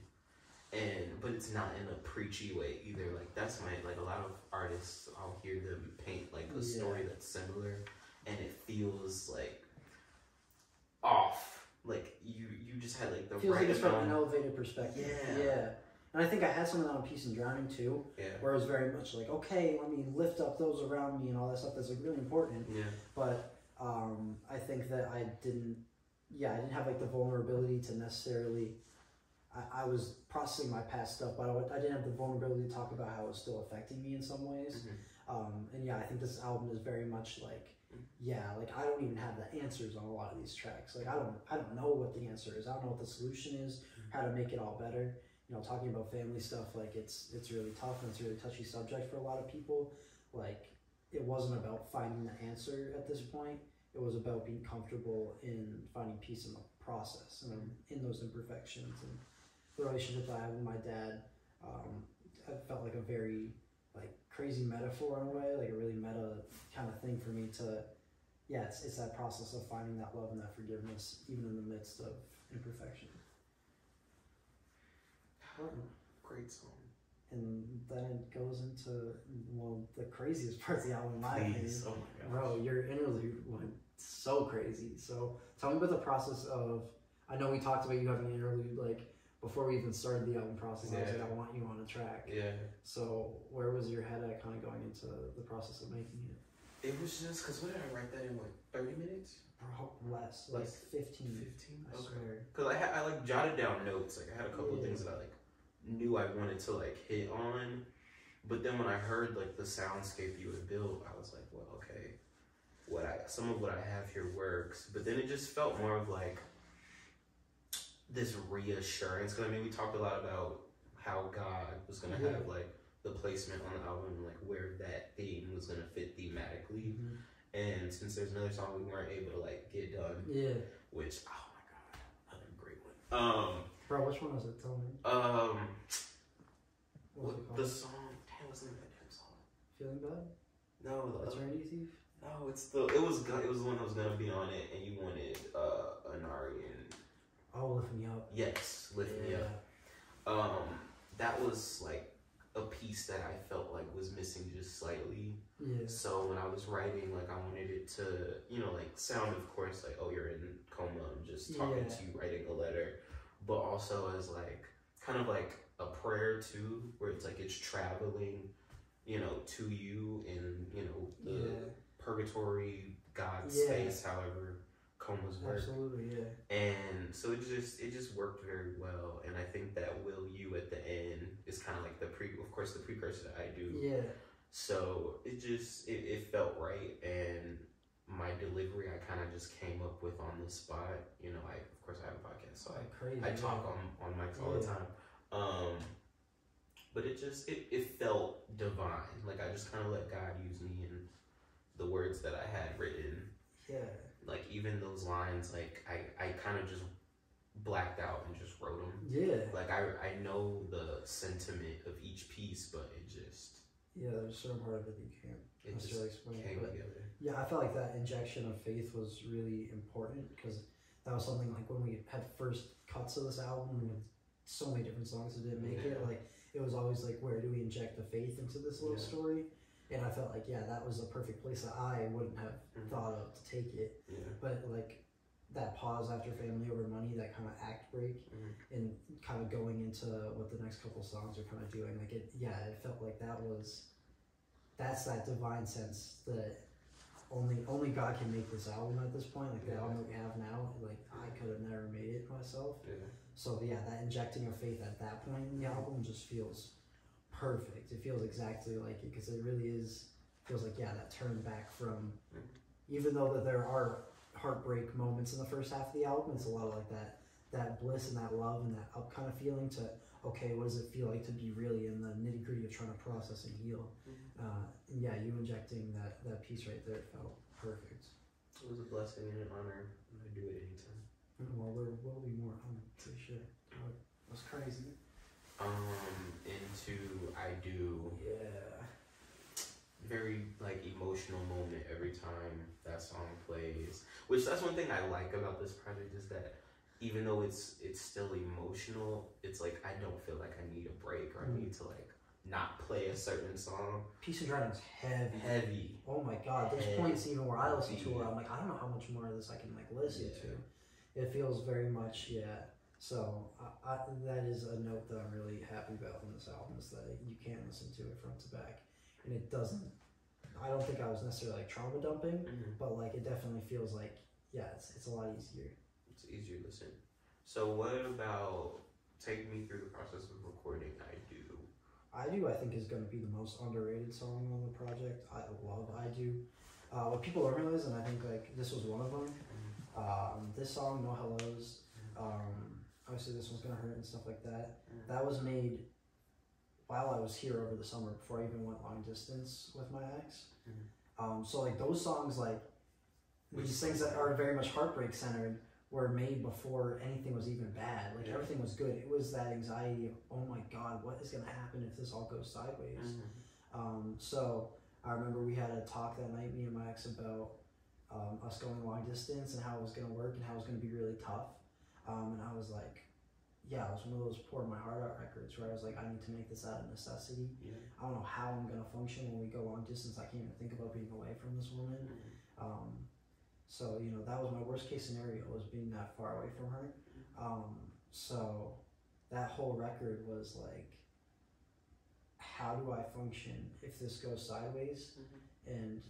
But it's not in a preachy way either. Like, that's like, a lot of artists, I'll hear them paint like a story that's similar, and it feels like off. Like, you just had like the feels like it's from an elevated perspective. Yeah. And I think I had some of that on Peace and Drowning too. Yeah. Where it was very much like, okay, let me lift up those around me and all that stuff that's like really important. Yeah. But I think that I didn't have like the vulnerability to necessarily. I was processing my past stuff, but I didn't have the vulnerability to talk about how it was still affecting me in some ways. And I think this album is very much like, like, I don't even have the answers on a lot of these tracks. Like, I don't know what the answer is. I don't know what the solution is, how to make it all better. Talking about family stuff, like, it's really tough, and it's a really touchy subject for a lot of people. Like, it wasn't about finding the answer at this point. It was about being comfortable in finding peace in the process and in those imperfections. And the relationship that I have with my dad, I felt like a very, like, crazy metaphor in a way, like a really meta kind of thing for me to, it's that process of finding that love and that forgiveness, even in the midst of imperfection. Great song. And then it goes into one of the craziest parts of the album, in my opinion. Oh my gosh. Bro, your interlude went so crazy. So tell me about the process of, I know we talked about you having an interlude, like, before we even started the album process. I was like, I want you on a track. Yeah. So where was your head at kind of going into the process of making it? It was just, because what did I write that in, like, 30 minutes? Bro, less. Like 15. 15? I swear. Because I like, jotted down notes. Like, I had a couple of things that I, like, knew I wanted to, like, hit on. But then when I heard, like, the soundscape you had built, I was like, well, okay, some of what I have here works. But then it just felt more of, like, this reassurance. Because, I mean, we talked a lot about how God was going to have, like, the placement on the album, like, where that theme was going to fit thematically. And since there's another song we weren't able to, like, get done. Yeah. Which, oh my God, another great one. Bro, which one was it? Tell me. The song, damn, what's the name of that damn song? Feeling Bad? No, the Eternity Thief? No, it was the one that was gonna be on it, and you wanted Anari and. Oh, Lift Me Up. Yes, Lift Me Up. That was like a piece that I felt like was missing just slightly. Yeah. So when I was writing, like, I wanted it to, like, sound, of course, like, oh, you're in coma, I'm just talking to you, writing a letter, but also as like kind of like a prayer too, where it's like it's traveling, to you in, the purgatory, God space, however Coma's work. Absolutely, yeah. And so it just worked very well. And I think that Will You at the end is kind of like the precursor to I Do. Yeah. So it felt right, and my delivery I kind of just came up with on the spot. You know, I have a podcast, so I talk on mics all the time. But it felt divine. Like I just kind of let God use me and the words that I had written. Yeah. Like even those lines, like I kind of just blacked out and just wrote them. Yeah. Like I know the sentiment of each piece, but it just. Yeah, there's a certain part of it that you can't necessarily explain. Came together. Yeah, I felt like that injection of faith was really important because that was something like when we had first cuts of this album with so many different songs that didn't make it, like it was always like, where do we inject the faith into this little story? And I felt like, that was a perfect place that I wouldn't have thought of to take it. Yeah. But like that pause after Family Over Money, that kind of act break, and kind of going into what the next couple songs are kind of doing, like it felt like that's that divine sense that only God can make this album at this point. Like the album that we have now, like I could have never made it myself. Yeah. So that injecting of faith at that point in the album just feels perfect. It feels exactly like it, because it really feels like that turn back from, even though that there are heartbreak moments in the first half of the album, it's a lot of like that bliss and that love and that up kind of feeling to, okay, what does it feel like to be really in the nitty gritty of trying to process and heal? And you injecting that piece right there felt perfect. It was a blessing and an honor, and I do it anytime. Well, there will be more, I'm pretty sure. That's crazy. Into I Do. Yeah. Very like emotional moment every time that song plays. Which that's one thing I like about this project, is that even though it's still emotional, it's like I don't feel like I need a break or I need to like not play a certain song. Peace and Drowning is heavy. Heavy. Oh my god. There's points even where I listen to it, I'm like, I don't know how much more of this I can like listen to. It feels very much, So that is a note that I'm really happy about in this album, is that you can listen to it front to back, and it doesn't. I don't think I was necessarily like trauma dumping, but like it definitely feels like it's a lot easier. It's easier to listen. So what about take me through the process of recording I Do? I Do, I think, is going to be the most underrated song on the project. I love I Do. What people don't realize, and I think like this was one of them. This song, No Hellos. Obviously this one's Gonna Hurt and stuff like that. That was made while I was here over the summer, before I even went long distance with my ex. So like those songs, like these things that are very much heartbreak centered, were made before anything was even bad. Like everything was good. It was that anxiety of, oh my god, what is gonna happen if this all goes sideways? So I remember we had a talk that night, me and my ex, about us going long distance and how it was gonna work and how it was gonna be really tough. And I was like, it was one of those pour my heart out records where I was like, I need to make this out of necessity. I don't know how I'm going to function when we go long distance. I can't even think about being away from this woman. So, that was my worst case scenario, was being that far away from her. So that whole record was like, how do I function if this goes sideways? And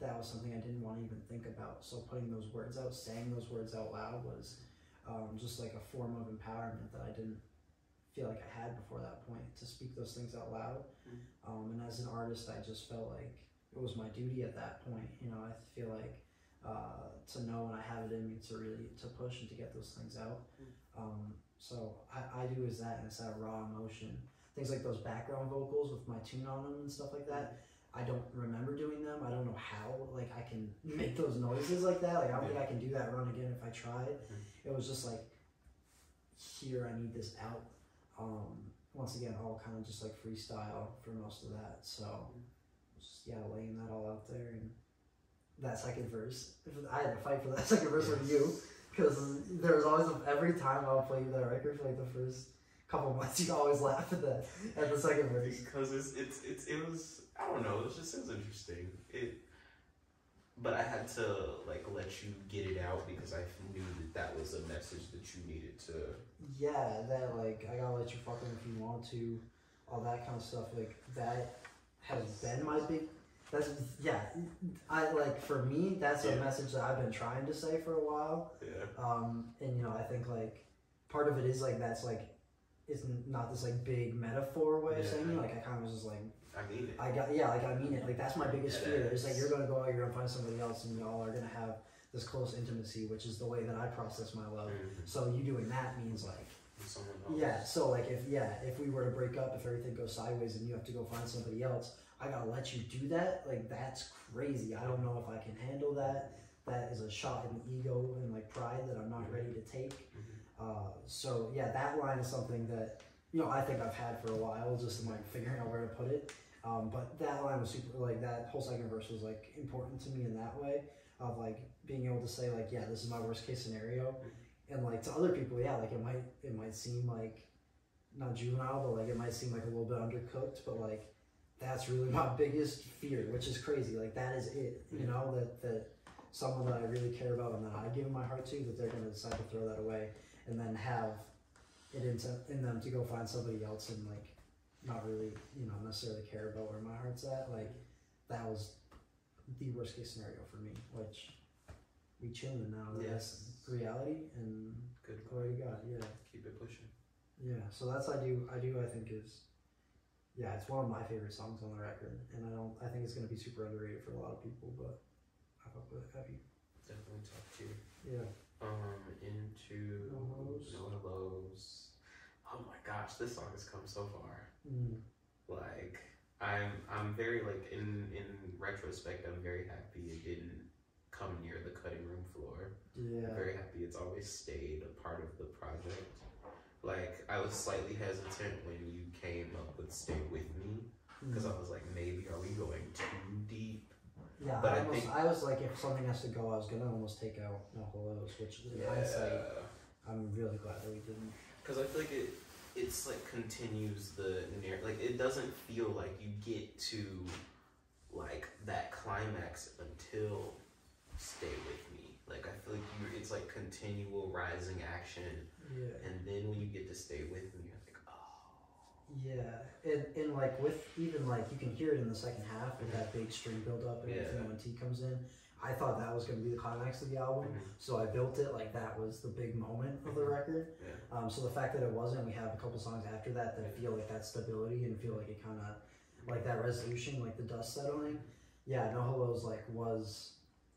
that was something I didn't want to even think about. So putting those words out, saying those words out loud was just like a form of empowerment that I didn't feel like I had before that point, to speak those things out loud. And as an artist, I just felt like it was my duty at that point. I feel like to know when I have it in me to push and to get those things out. So I do is that, and it's that raw emotion. Things like those background vocals with my tune on them and stuff like that. I don't remember doing them. I don't know how like I can make those noises like that. Like I don't think I can do that run again if I tried. It was just like, here, I need this out. Once again, all kind of just like freestyle for most of that. So just laying that all out there. And that second verse, I had to fight for that second verse with you, because there was always every time I would play you that record for like the first couple months, you always laugh at the second verse, because it was, I don't know, it just sounds interesting. But I had to like let you get it out, because I knew that was a message that you needed to. Yeah, that like, I gotta let you fuck him if you want to, all that kind of stuff. Like that has been my big. That's yeah. I like for me, that's a message that I've been trying to say for a while. Yeah. And you know, I think like part of it is like that's like it's not this like big metaphor way of saying it. Like I kind of was just like I mean it. I mean it. Like that's my biggest fear is that you're gonna go out, you're gonna find somebody else, and y'all are gonna have this close intimacy, which is the way that I process my love. Mm-hmm. So you doing that means like. Yeah, so like if we were to break up, if everything goes sideways and you have to go find somebody else, I gotta let you do that. Like that's crazy. I don't know if I can handle that. That is a shot in the ego and like pride that I'm not ready to take. So yeah, that line is something that you know I think I've had for a while, just in like figuring out where to put it. But that line was super. Like that whole second verse was like important to me in that way of like being able to say like, yeah, this is my worst case scenario. And like to other people, yeah, like it might seem like not juvenile, but like it might seem like a little bit undercooked, but like that's really my biggest fear, which is crazy. Like that is it, you know, that someone that I really care about and that I give my heart to, that they're gonna decide to throw that away and then have it in them to go find somebody else and like not really, you know, necessarily care about where my heart's at. Like that was the worst case scenario for me, which we chilling now. That's reality and good glory to God. Yeah, keep it pushing. Yeah, so that's I think is it's one of my favorite songs on the record, and I think it's gonna be super underrated for a lot of people, but I fuck with it heavy. Definitely top tier. Yeah. Into No Hellos. Oh my gosh, this song has come so far. Like I'm very like in retrospect, I'm very happy it didn't come near the cutting room floor. Yeah. I'm very happy it's always stayed a part of the project. Like, I was slightly hesitant when you came up with Stay With Me, because I was like, maybe are we going too deep? Yeah, but I was like, if something has to go, I was going to almost take out No Hellos, which in hindsight, I'm really glad that we didn't. Because I feel like it's like continues the narrative. Like, it doesn't feel like you get to like that climax until Stay With Me. Like I feel like it's like continual rising action. Yeah. And then when you get to Stay With Me, you're like, oh. Yeah. And like with even like you can hear it in the second half with that big string build up and everything when T comes in. I thought that was gonna be the climax of the album. So I built it like that was the big moment of the record. Yeah. So the fact that it wasn't, we have a couple songs after that feel like that stability and feel like it kinda like that resolution, like the dust settling. Yeah, No Hellos like was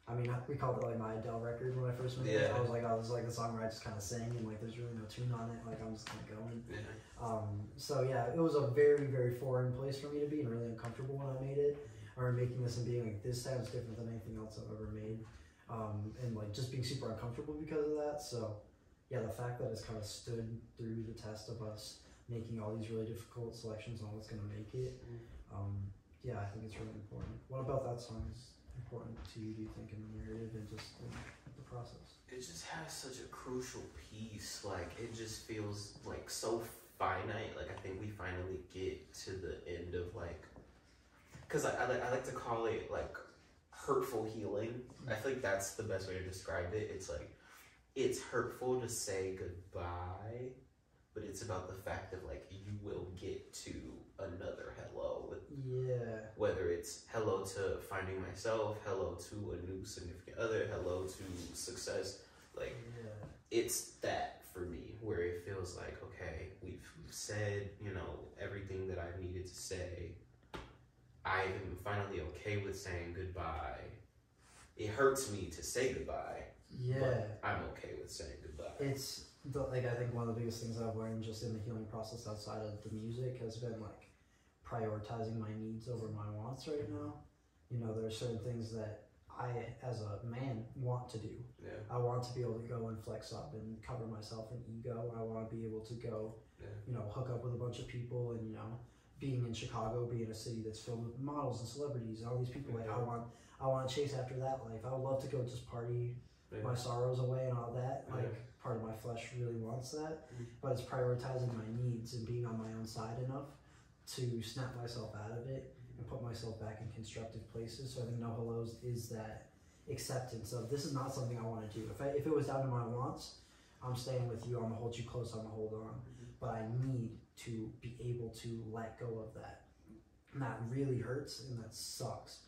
I mean, we called it like my Adele record when I first made it. I was like, oh, this is like the song where I just kind of sing and like there's really no tune on it. Like I'm just kind of going. Yeah. So yeah, it was a very, very foreign place for me to be and really uncomfortable when I made it. I remember making this and being like, this sounds different than anything else I've ever made. And like just being super uncomfortable because of that. So yeah, the fact that it's kind of stood through the test of us making all these really difficult selections on what's going to make it. Yeah, I think it's really important. What about that song is important to you, do you think, in the narrative and just in the process? It just has such a crucial piece. Like, it just feels like so finite. Like, I think we finally get to the end of like, because I like to call it like hurtful healing. I feel like that's the best way to describe it. It's like, it's hurtful to say goodbye, but it's about the fact of like you will get to another hello. Yeah. Whether it's hello to finding myself, hello to a new significant other, hello to success. Like it's that for me where it feels like, okay, we've said, you know, everything that I needed to say. I'm finally okay with saying goodbye. It hurts me to say goodbye. Yeah. But I'm okay with saying goodbye. It's like I think one of the biggest things I've learned just in the healing process outside of the music has been like prioritizing my needs over my wants right now. You know, there are certain things that I, as a man, want to do. Yeah. I want to be able to go and flex up and cover myself in ego. I want to be able to go, you know, hook up with a bunch of people and, you know, being in Chicago, being a city that's filled with models and celebrities and all these people, like I want to chase after that life. I would love to go just party my sorrows away and all that. Like part of my flesh really wants that, but it's prioritizing my needs and being on my own side enough to snap myself out of it and put myself back in constructive places. So I think No Hellos is that acceptance of this is not something I want to do. If it was down to my wants, I'm staying with you, I'm gonna hold you close, I'm gonna hold on. But I need to be able to let go of that. And that really hurts and that sucks.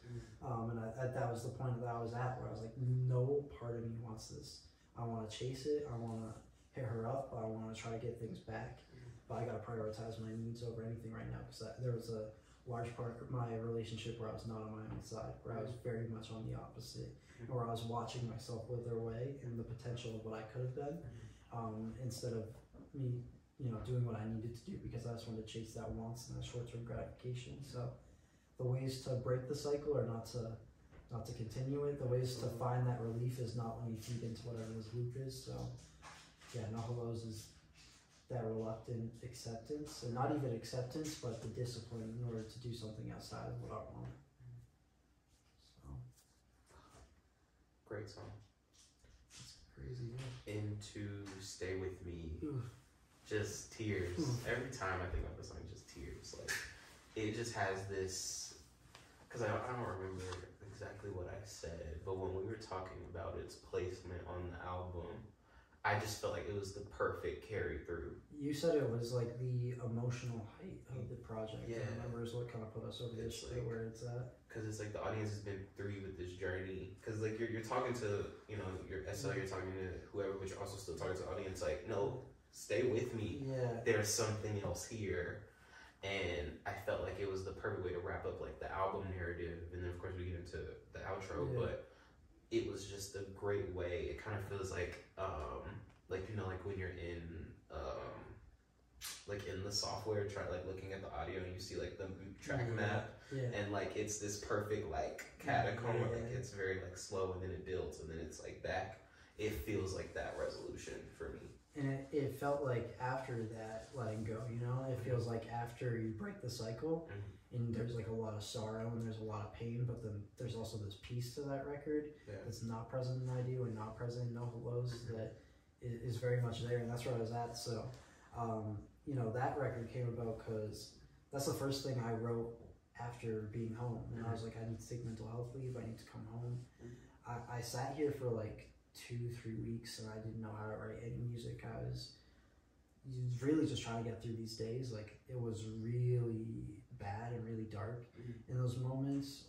And that was the point that I was at, where I was like, no part of me wants this. I want to chase it. I want to hit her up. I want to try to get things back. But I got to prioritize my needs over anything right now, because there was a large part of my relationship where I was not on my own side, where I was very much on the opposite, where I was watching myself wither away and the potential of what I could have been, instead of me, doing what I needed to do, because I just wanted to chase that wants and that short-term gratification. So the ways to break the cycle are not to continue it. The ways to find that relief is not when you feed into whatever this loop is. So yeah, No Hellos is that reluctant acceptance, and not even acceptance, but the discipline in order to do something outside of what I want. So great song. It's crazy. Yeah. Into Stay With Me. Oof. Just tears. Oof. Every time I think about the song, just tears. Like, it just has this, because I don't remember exactly what I said, but when we were talking about its placement on the album, I just felt like it was the perfect carry through. You said it was like the emotional height of the project. Yeah. I remember is what kind of put us over this shit, like, where it's at. Because it's like the audience has been through you with this journey. Because like you're talking to, your SL, you're talking to whoever, but you're also still talking to the audience. Like, no, stay with me. Yeah. There's something else here. And I felt like it was the perfect way to wrap up like the album narrative. And then of course we get into the outro, but it was just a great way. It kind of feels like like when you're in like in the software, looking at the audio and you see like the track map, and like it's this perfect like catacomb, like it's very like slow and then it builds and then it's like back. It feels like that resolution for me. And it felt like after that letting go, it feels like after you break the cycle, and there's like a lot of sorrow and there's a lot of pain, but then there's also this piece to that record that's not present in I Do and not present in No Hellos that is very much there, and that's where I was at. So, that record came about because that's the first thing I wrote after being home, and I was like, I need to take mental health leave, I need to come home. I sat here for like 2-3 weeks and I didn't know how to write any music. I was really just trying to get through these days. Like, it was really bad and really dark in those moments.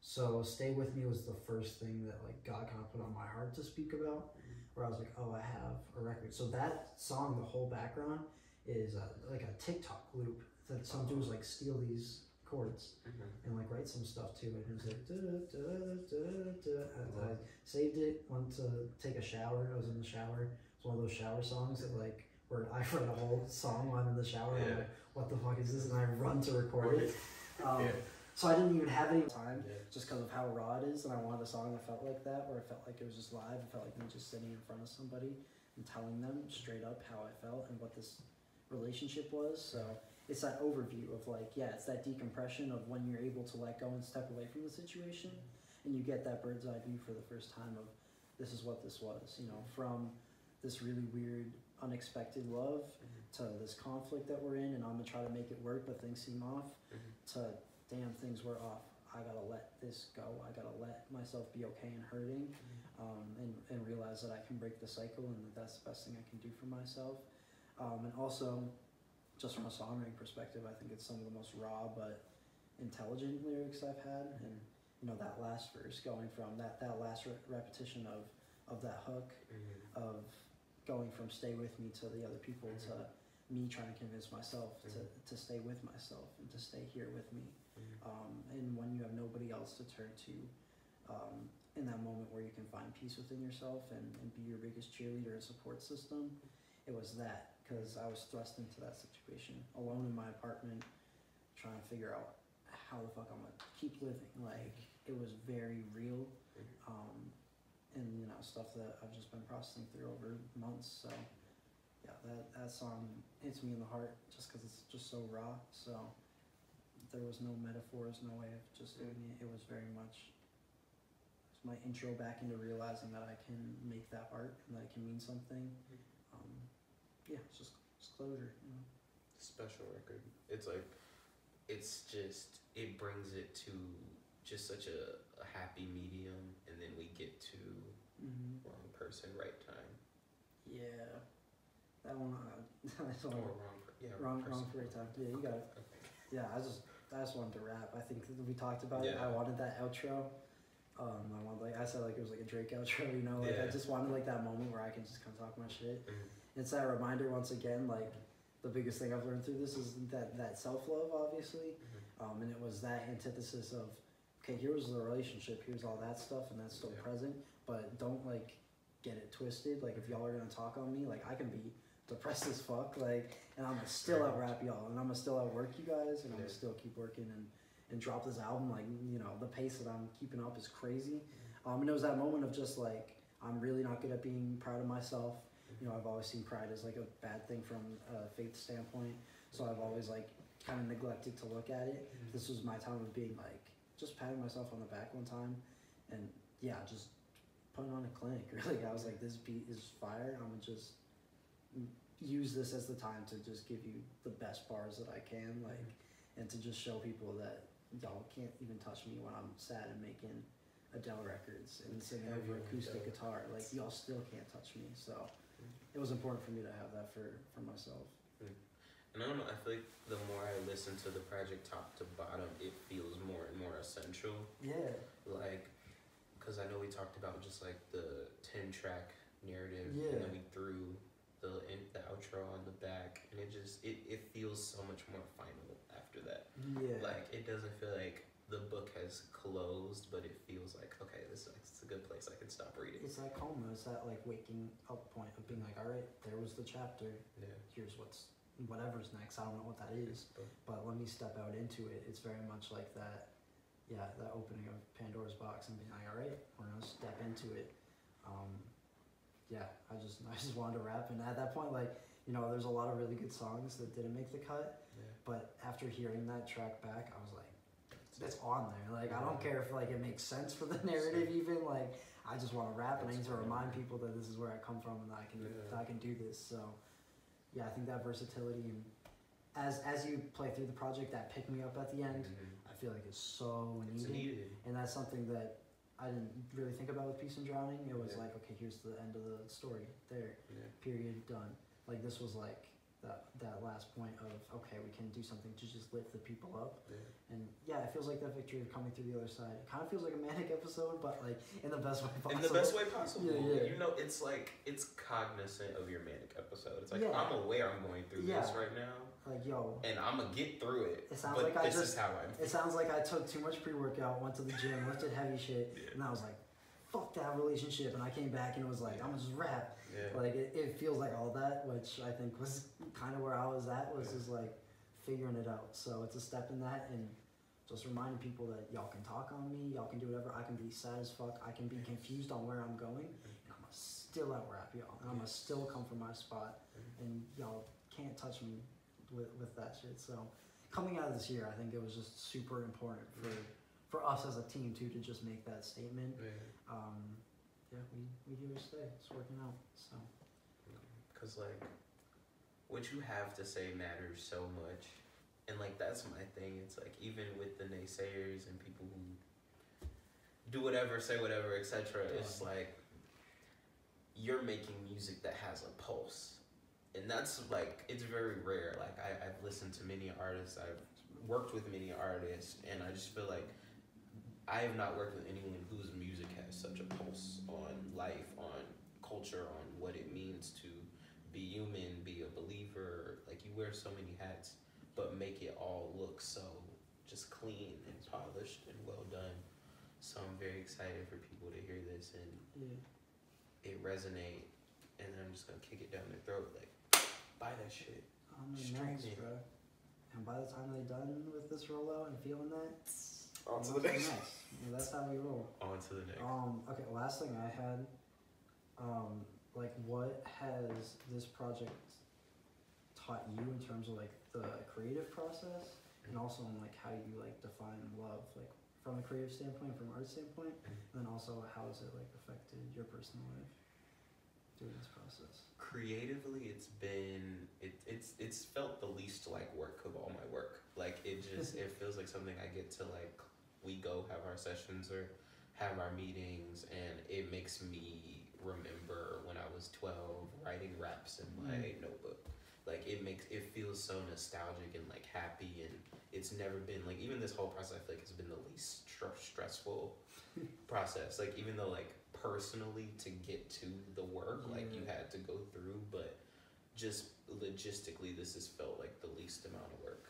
So Stay With Me was the first thing that like God kind of put on my heart to speak about, where I was like, oh, I have a record. So that song, the whole background is like a TikTok loop that some dudes like steal these chords and like write some stuff to it, and it was like da, da, da, da. And I saved it, went to take a shower. I was in the shower. It's one of those shower songs that like where I write a whole song while I'm in the shower, and I'm like, what the fuck is this, and I run to record it. So I didn't even have any time, just because of how raw it is, and I wanted a song that felt like that, where it felt like it was just live. It felt like me just sitting in front of somebody and telling them straight up how I felt and what this relationship was. So it's that overview of like, it's that decompression of when you're able to let go and step away from the situation, and you get that bird's eye view for the first time of this is what this was, from this really weird, unexpected love to this conflict that we're in, and I'm gonna try to make it work, but things seem off, to damn, things were off. I gotta let this go. I gotta let myself be okay and hurting, and realize that I can break the cycle and that that's the best thing I can do for myself. And also, just from a songwriting perspective, I think it's some of the most raw but intelligent lyrics I've had. And that last verse, going from that last repetition of that hook, of going from stay with me to the other people to me trying to convince myself to stay with myself and to stay here with me. And when you have nobody else to turn to in that moment where you can find peace within yourself and be your biggest cheerleader and support system, it was that, because I was thrust into that situation alone in my apartment trying to figure out how the fuck I'm gonna keep living. Like, it was very real, and stuff that I've just been processing through over months. So yeah, that song hits me in the heart just because it's just so raw. So there was no metaphors, no way of just doing it. It was very much my intro back into realizing that I can make that art and that it can mean something. It's just closure. Special record. It's like, it brings it to just such a happy medium, and then we get to wrong person, right time. Yeah. That one, that's Or wrong for right time. Yeah, you got it. Okay. Yeah, I just wanted to rap. I think that we talked about it. I wanted that outro. I wanted, like I said, like it was like a Drake outro, you know. Like I just wanted like that moment where I can just kind of talk my shit. It's that reminder once again, like the biggest thing I've learned through this is that self love, obviously, and it was that antithesis of, okay, here's the relationship, here's all that stuff, and that's still present, but don't like get it twisted. Like if y'all are gonna talk on me, like I can be depressed as fuck, like, and I'm gonna still out rap y'all, and I'm gonna still outwork you guys, and I'm gonna still keep working and drop this album. Like, you know, the pace that I'm keeping up is crazy. And it was that moment of just like, I'm really not good at being proud of myself. You know, I've always seen pride as like a bad thing from a faith standpoint, so I've always like kind of neglected to look at it. This was my time of being like, just patting myself on the back one time, and yeah, just putting on a clinic. Really, I was like, this beat is fire. I'm gonna just use this as the time to just give you the best bars that I can, like, and to just show people that y'all can't even touch me when I'm sad and making Adele records and singing over acoustic guitar. Like, y'all still can't touch me. So it was important for me to have that for myself. And I don't know, I feel like the more I listen to the project top to bottom, it feels more and more essential. Yeah. Like, because I know we talked about just like the 10-track narrative, and then we threw the outro on the back, and it feels so much more final after that. Yeah. Like, it doesn't feel like the book has closed, but it feels like, okay, it's a good place, I can stop reading. It's like home. It's that like waking up point of being like, all right, there was the chapter. Yeah. Here's whatever's next. I don't know what that is, but let me step out into it. It's very much like that. Yeah, that opening of Pandora's box and being like, all right, we're gonna step into it. Yeah, I just wanted to rap, and at that point, like, you know, there's a lot of really good songs that didn't make the cut, but after hearing that track back, I was like, that's on there. Like, I don't care if like it makes sense for the narrative, even, like, I just want to rap, and I need to remind people that this is where I come from, and that I can do this. So yeah, I think that versatility, and as you play through the project, that pick me up at the end, I feel like it's so needed, and that's something that I didn't really think about with Peace and Drowning. It was like, okay, here's the end of the story. There, period, done. Like, this was like that last point of, okay, we can do something to just lift the people up. And yeah, it feels like that victory of coming through the other side. It kind of feels like a manic episode, but like in the best way possible. In the best way possible. You know, it's like, it's cognizant of your manic episode. It's like, I'm aware I'm going through this right now. Like, yo. And I'm going to get through it. It sounds but like this is how I'm feeling. It sounds like I took too much pre-workout, went to the gym, lifted heavy shit, and I was like, fuck that relationship, and I came back and it was like, I'm gonna just rap. Like, it feels like all that, which I think was kind of where I was at, was just like figuring it out. So it's a step in that, and just reminding people that y'all can talk on me, y'all can do whatever. I can be sad as fuck, I can be confused on where I'm going, and I'm gonna still out rap y'all, and I'm gonna still come from my spot, and y'all can't touch me with that shit. So coming out of this year, I think it was just super important for us as a team too, to just make that statement. We here to stay. It's working out. So, because like, what you have to say matters so much, and like, that's my thing. It's like, even with the naysayers and people who do whatever, say whatever, etc. It's like, you're making music that has a pulse, and that's like, it's very rare. Like, I've listened to many artists, I've worked with many artists, and I just feel like I have not worked with anyone whose music has such a pulse on life, on culture, on what it means to be human, be a believer. Like, you wear so many hats, but make it all look so just clean and polished and well done. So I'm very excited for people to hear this and it resonate, and then I'm just gonna kick it down their throat, like, buy that shit. Nice, bro. And by the time they're done with this rollout and feeling that, on to the next. Yeah, that's how we roll. On to the next. Okay, last thing I had, like, what has this project taught you in terms of like the creative process, and also in like how you like define love, like from a creative standpoint, from an art standpoint, and then also how has it like affected your personal life during this process? Creatively, it's felt the least like work of all my work. Like, it feels like something I get to, like, we go have our sessions or have our meetings, and it makes me remember when I was 12 writing raps in my notebook. Like it feels so nostalgic and like happy, and it's never been like, even this whole process I feel like has been the least stressful process. Like even though like personally to get to the work, like you had to go through, but just logistically this has felt like the least amount of work.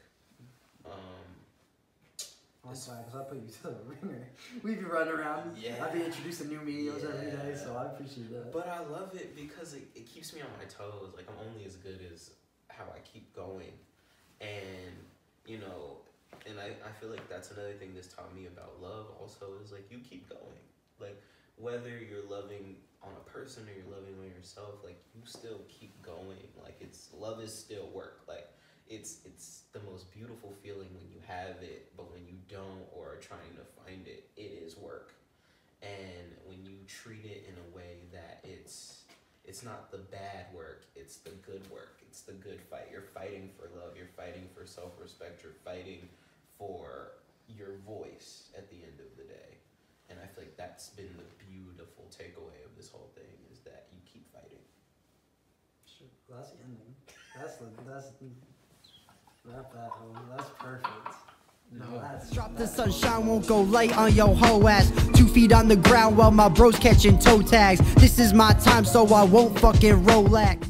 I'm sorry, because I put you to the ringer. We be running around. Yeah. I be introducing new medios every day, so I appreciate that. But I love it because it keeps me on my toes. Like I'm only as good as how I keep going. And, you know, and I feel like that's another thing this taught me about love also, is like you keep going. Like whether you're loving on a person or you're loving on yourself, like you still keep going. Like love is still work. Like it's the most beautiful feeling when you have it, but when you don't or are trying to find it, it is work. And when you treat it in a way that it's not the bad work, it's the good work, it's the good fight. You're fighting for love, you're fighting for self-respect, you're fighting for your voice at the end of the day. And I feel like that's been the beautiful takeaway of this whole thing, is that you keep fighting. Sure. That's the ending. That's wrap that home. That's perfect. No, Drop the sunshine, won't go light on your hoe ass. 2 feet on the ground while my bros catching toe tags. This is my time, so I won't fucking relax.